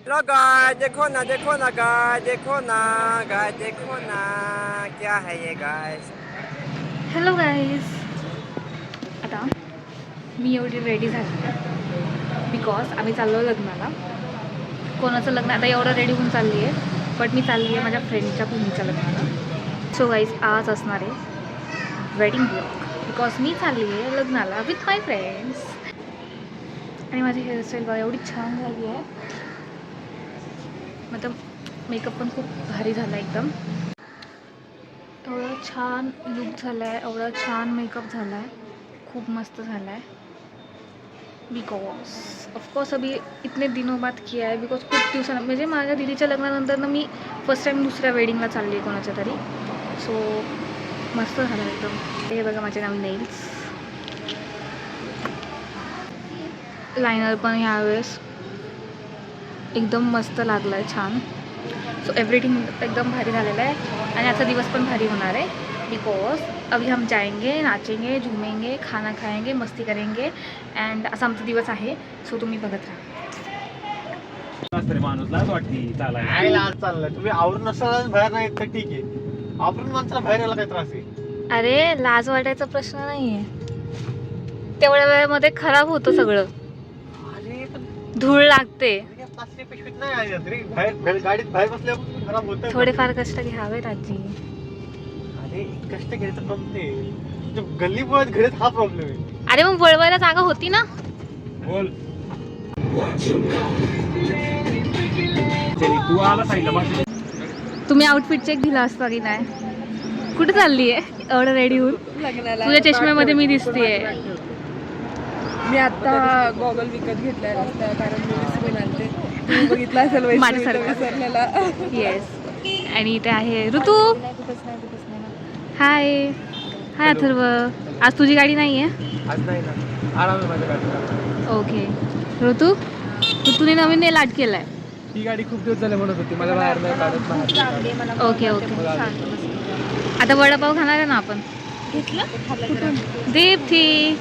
Low गाय देखो ना गाय देखो ना क्या है ये गाय. Hello guys. आता मी एवढी रेडी झाली बिकॉज आम्ही चाललो लग्नाला. कोणाचं लग्न आता एवढं रेडी होऊन चालली आहे, बट मी चालली आहे माझ्या फ्रेंडच्या बहिणीच्या लग्नाला. सो गाईज आज असणार आहे वेडिंग ब्लॉग बिकॉज मी चालली आहे लग्नाला विथ माय फ्रेंड्स. आणि माझी हेअरस्टाईल बघा एवढी छान झाली आहे, मतलब मेकअप पण खूप भारी झाला आहे एकदम. एवढा छान लुक झाला आहे, एवढा छान मेकअप झाला आहे, खूप मस्त झाला आहे. बिकॉज ऑफकोर्स अभी इतने दिनों बाद किया है बिकॉज खूप दिवसानं म्हणजे माझ्या दीदीच्या लग्नानंतर ना मी फर्स्ट टाईम दुसऱ्या वेडिंगला चालली आहे कोणाच्या तरी. सो मस्त झालं एकदम. हे बघा माझे नाव नेल्स, लायनर पण ह्यावेळेस एकदम मस्त लागलं आहे, छान. सो एव्हरीथिंग एकदम भारी झालेलं आहे आणि आजचा दिवस पण भारी होणार आहे बिकॉज अभी हम जाएंगे, नाचेंगे, झूमेंगे, खाना खाएंगे, मस्ती करेंगे अँड असा आमचा दिवस आहे. सो तुम्ही बघत राहा. माणूस लाज वाटते चालायला. लाज चाललाय तुम्ही आवरून नसताना बाहेर नाही तर ठीक आहे, आवरून माणसाला बाहेर यायला काय त्रास आहे? अरे लाज वाटायचा प्रश्न नाहीये, तेवढ्या वेळेमध्ये खराब होतं सगळं, अरे पण धूळ लागते. प्लास्टिक पिशवीत नाही आहे रे, बाहेर गाडीत बाहेर बसल्यावर खराब होतं. थोडेफार कष्ट घ्यावे राजी. अरे कष्ट घ्यायचा प्रॉब्लेम नाही, गल्ली बोळात घरीच हा प्रॉब्लेम आहे. अरे मग वळवायला जागा होती ना. बोल तू आला सांगितलं. तुम्ही आउटफिट चेक दिला असता की नाही. कुठे चालली आहे एवढं रेडी होऊन? तुझ्या चष्म्यामध्ये मी दिसतेय. मी आता गॉगल विकत घेतलाय रस्त्यावर, कारण मी विसरून आलते. तुम्ही बघितला असेल माझ्यासारखं. विसरलेला. येस. आणि इथे आहे ऋतू. हाय हाय अथर्व. आज तुझी गाडी नाही आहे? आज नाही ना, आराम आहे माझ्या गाडीला. ओके. ऋतू ऋतूने नवीन नेल आर्ट केलाय. ही गाडी खूप दिवस झाले म्हणत होती मला बाहेर नाही काढत बाहेर. Okay okay. आता वडापाव खाणार आहे ना आपण. दीप्ती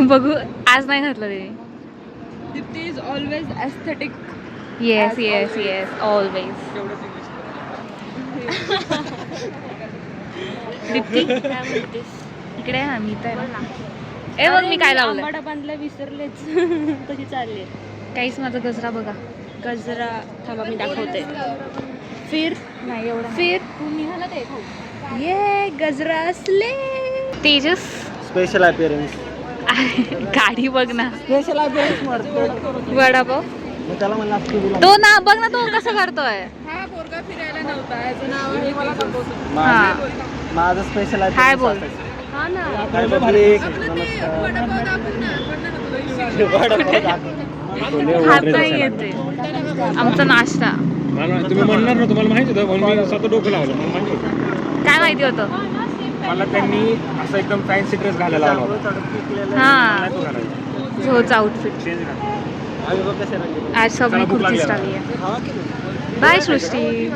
बघू आज नाही घातलं ते. Deepti is always aesthetic. Yes yes yes always. Deepti इकडे आहे ना, मी तर आहे ना. ए बघ मी काय लावलं. आंबाडा बांधला विसरलेच. कशी चालली काहीच माझा गजरा बघा. गजरा थांबा मी दाखवते. फिर नाही एवढा. फिर तू निघाला ते ये गजरा असले. Tejas special appearance. गाडी बघ ना. स्पेशल अपीअरन्स वडापाव मग त्याला मला तो ना बघ ना, तो कसं करतोय. हा पोरगा फिरायला नव्हता, याचं नाव माझं स्पेशल हाय बोल. हा ना. काय पब्लिक खात नाही येते आमचा नाश्ता. तुम्ही म्हणणार ना, तुम्हाला माहिती होतं म्हणून मी स्वतः डोकं लावलं. मला माहिती होतं. काय माहिती होतं? मला त्यांनी असं एकदम फॅन्सी ड्रेस घालायला लावला होता. हा तो घालायचा. झोच आउटफिट. चेंज करा. आज सब मी कुर्ती डाली है. बाय सृष्टी.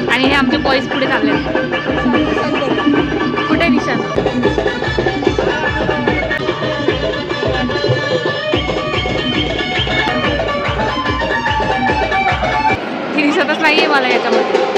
आणि हे आमचे बॉईज पुढे चालले. कुठे निशान? ती दिसतच नाहीये मला याच्यामध्ये.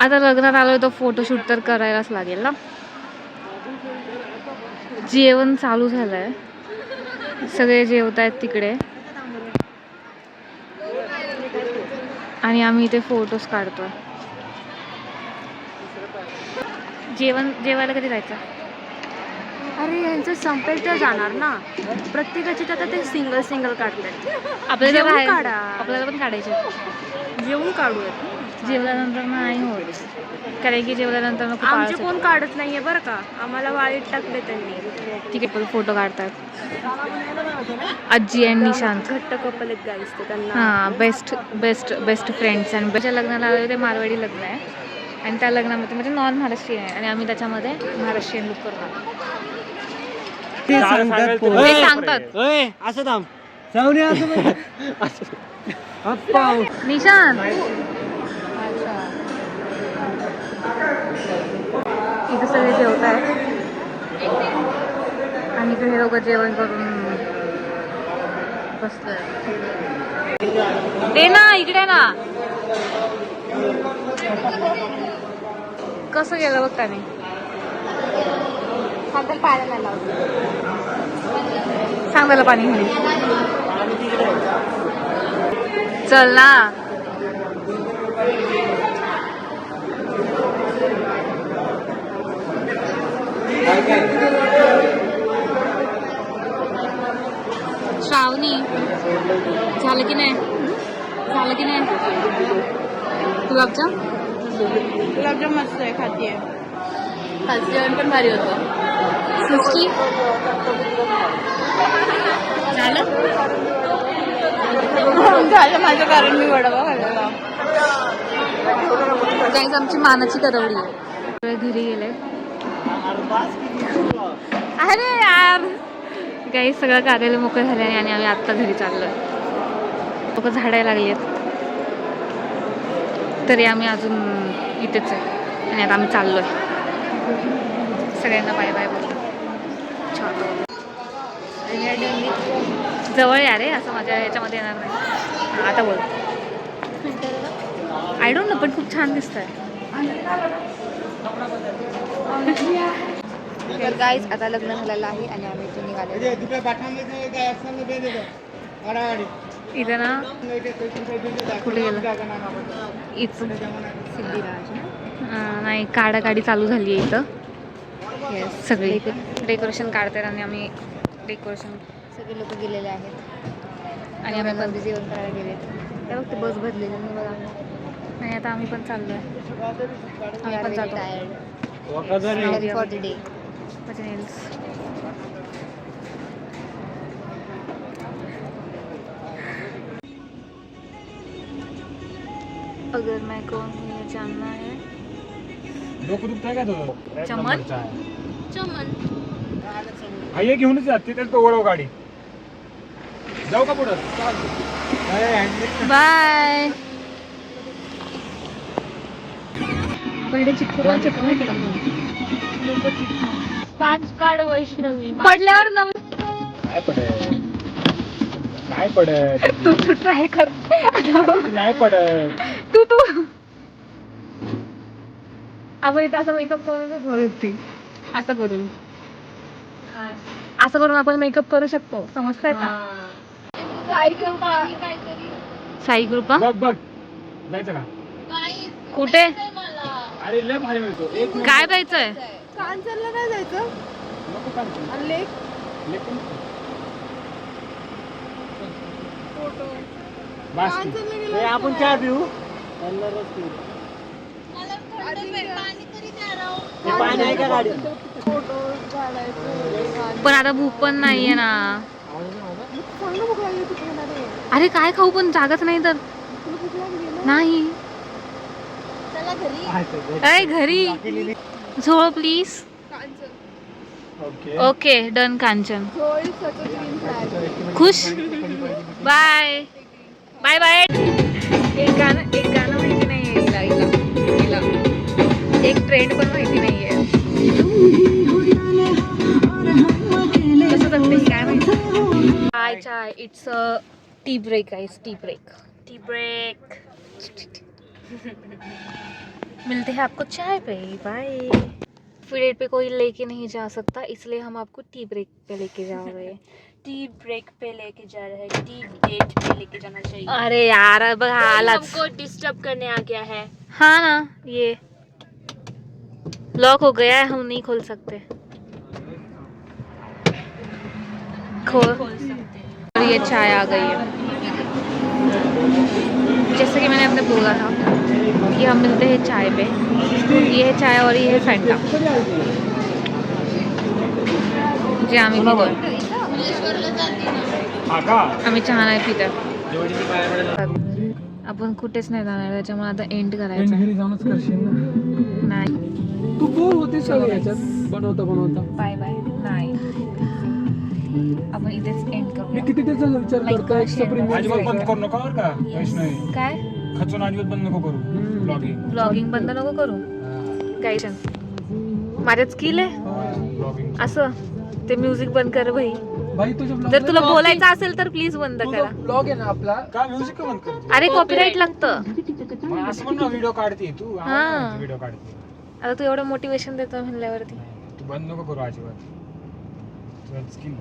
आता लग्नात आलोय तर फोटोशूट तर करायलाच लागेल ना. जेवण चालू झालंय, सगळे जेवत आहेत तिकडे आणि आम्ही इथे फोटोज काढतोय. जेवायला कधी जायचं? अरे यांचं संपेल तर जाणार ना. प्रत्येकाची तर ते सिंगल सिंगल काढतात. आपल्याला जेवून राहायचं. काढा. आपल्याला पण काढायचे. जेवून काढूयात. जेवल्यानंतर नाही होत, कारण की जेवल्यानंतर खूप आमचे आळस येतो. कोण काढत नाहीये बरं का. आम्हाला वाळीत टाकले त्यांनी. ठीक आहे, पण फोटो काढतात आजी आणि निशांत. घट्ट कपल एक गाईस ते त्यांना. हां, बेस्ट फ्रेंड्स. आणि त्याच्या लग्नाला आले ते मारवाडी लग्न आहे आणि त्या लग्नामध्ये म्हणजे नॉन महाराष्ट्रीयन आहे आणि आम्ही त्याच्यामध्ये महाराष्ट्रीयन लुक करतो. ते सांगतात. असं थांब. निशांत इथे सगळे जेवत आहेत आणि इथे हे लोक जेवण करून बसलोय. ते ना इकडे ना कसं गेलं बघ त्याने. सांग त्याला पाणी घेणे. चल ना. श्रावणी झालं की नाही? गुलाबजाम मस्त आहे. खातीये. कालचं जेवण पण भारी होतं. सृष्टी झालं माझं, कारण मी वडापाव खाल्लेला. गाईज आमची मानाची करवडी आहे. घरी गेले. अरे यार गाईज सगळं कार्यालय मोकळे झाले आणि आम्ही आत्ता घरी चाललोय. लोक झाडायला लागली आहेत तरी आम्ही अजून इथेच आहे आणि आता आम्ही चाललोय. सगळ्यांना बाय बाय बोलतो. जवळ या रे, असं माझ्या याच्यामध्ये येणार नाही. आता बोल. आय डोंट नो, पण खूप छान दिसत आहे. तर गाईज आता लग्न झालेलं आहे आणि आम्ही इथून निघाले. इथं ना कुठे गेलं इथं सिद्धिराज नाही, काढाकाडी चालू झाली आहे इथं. सगळी डेकोरेशन काढतात आणि आम्ही डेकोरेशन सगळे लोक गेलेले आहेत आणि आम्ही पण जेवण करायला गेले. त्या वक्ती बस भरलेली बघा. नाही, आता आम्ही पण चाललोय. आम्ही पण जातो. For the day. माझे नेल्स अगर मैं कौन हूँ ये जानना है. डोकं दुखतंय का तुझं? चमन? आई घेऊनच जाते त्यात ओळव गाडी. जाऊ का पुढं? बाय. पहिले चिटकून पाच काढ वैष्णवी पडल्यावर काय पडत? तू ट्राय कर. नाही पडत. तू आपण इथं असं मेकअप करून असं करून आपण मेकअप करू शकतो. समजतंय का? साई कृपा बघ जायचं का? कुठे? अरे लय भारी मिळतो. एक काय जायचंय? कांचनला नाही जायचं. नको काढतो. आणि लेक लेकून बस. कांचनला गेलो. हे आपण चहा पिऊ. हे पाणी आहे का गाडी? फोटोज काढायचं. पण आता भूक पण नाहीये ना. चांगलं भूक लागली होती खाणार आहे. अरे काय खाऊ, पण जागाच नाही तर. तुला भूक लागली ना? नाही. अरे घरी झोळ please. Kanchan. Okay done Kanchan. झोळी सच ग्रीन फ्लॅग. खुश. Bye bye bye. एक गाणं माहिती नाहीये हिला. एक ट्रेंड पण माहिती नाहीये. कसं जगते काय माहिती. Chai it's a tea break guys. Tea break मिलते हैं आपको चाय पे. बाय. फ्री पे कोई लेके नहीं जा सकता, इसलिए हम आपको टी ब्रेक पे लेके जा रहे हैं. टी ब्रेक पे लेके जा रहे हैं. टी डेट पे लेके जाना चाहिए. अरे यार बघा आलाच. हमको डिस्टर्ब करने आ गया है. हाँ ना ये लॉक हो गया है, हम नहीं खोल सकते। खोल और ये चाय आ गई है। जैसे कि मैंने अपने बोला था कि हम मिलते हैं चाय पे। ये है चाय और ये है फैंटा जे आम्ही पितोय। आम्ही चहा नाही पित आहे। आपण कुठेच नाही जाणार त्याच्यामुळे आता एंड करायचं जाऊनच करशील ना नाही। तू बोर होते सगळं याच्यात बनवता बाय बाय नाही, आपण इथेच एंड करू। मी किती त्याचा विचार करतो अजिबात बंद करू नका बरं का वैष्णवी, काय खचून अजिबात बंद नको करू ब्लॉगिंग ब्लॉगिंग बंद नको करू काही माझ्यात स्किल आहे ब्लॉगिंग असं। ते म्युझिक बंद कर भाई, भाई तुझ्या जर तुला बोलायचं असेल तर प्लीज बंद करा। ब्लॉग आहे ना आपला, काय म्युझिक बंद करते अरे कॉपीराईट लागतं। मग असं म्हण ना व्हिडिओ काढते तू हा. व्हिडिओ काढते आता तू एवढं मोटिवेशन देतो म्हणल्यावरती तू बंद नको करू अजिबात, तुझं स्किल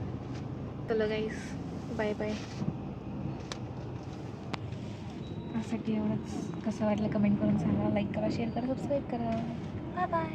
चलो गाईस बाय बाय। यासाठी एवढंच, कसं वाटलं कमेंट करून सांगा, लाईक करा, शेअर करा, सबस्क्राईब करा। Bye bye.